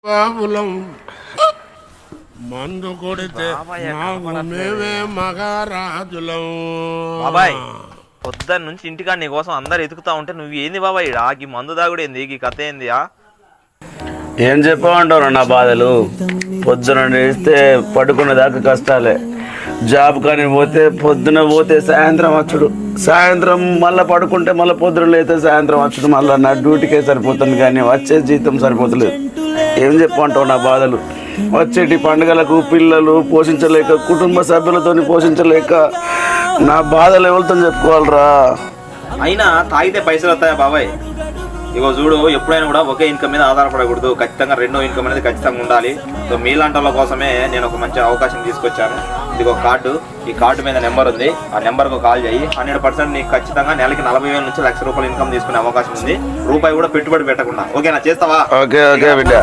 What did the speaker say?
బాబులం మందు కొడితే మేమే మగారాజులం. బాబాయ్ పొద్దున్న నుంచి ఇంటికాడ నీ కోసం అందరు ఎతుకుతా ఉంటే నువ్వు ఏంది బాబాయ్ ఈ మందు దాగుడు ఏంది ఈ కథ ఏంది? ఏం చెప్పమంటారు నా బాధలు. పొద్దున లేస్తే పడుకునేదాకా కష్టాలే. జాబ్ కానీ పోతే పొద్దున పోతే సాయంత్రం వచ్చుడు, సాయంత్రం మళ్ళీ పడుకుంటే మళ్ళీ పొద్దున లేతే సాయంత్రం వచ్చుడు. మళ్ళీ నా డ్యూటీకే సరిపోతుంది కానీ వచ్చే జీతం సరిపోతలేదు. ఏం చెప్పమంటావు నా బాధలు. వచ్చేటి పండుగలకు పిల్లలు పోషించలేక, కుటుంబ సభ్యులతో పోషించలేక నా బాధలు ఎవరితో చెప్పుకోవాలరా. అయినా తాగితే పైసలు వస్తాయా బాబాయ్? ఇగో చూడు, ఎప్పుడైనా కూడా ఒకే ఇన్కమ్ మీద ఆధారపడకూడదు. ఖచ్చితంగా రెండో ఇన్కమ్ అనేది ఖచ్చితంగా ఉండాలి. సో మీలాంటి వాళ్ళ కోసమే నేను ఒక మంచి అవకాశం తీసుకొచ్చాను. ఇదిగో కార్డు, ఈ కార్డు మీద నెంబర్ ఉంది. ఆ నెంబర్కు కాల్ చేయి. 100% నీకు ఖచ్చితంగా నెలకి 40,000 నుంచి ₹1,00,000 ఇన్కమ్ తీసుకునే అవకాశం ఉంది. రూపాయి కూడా పెట్టుబడి పెట్టకుండా. ఓకేనా? చేస్తావా? ఓకే ఓకే బిడ్డ.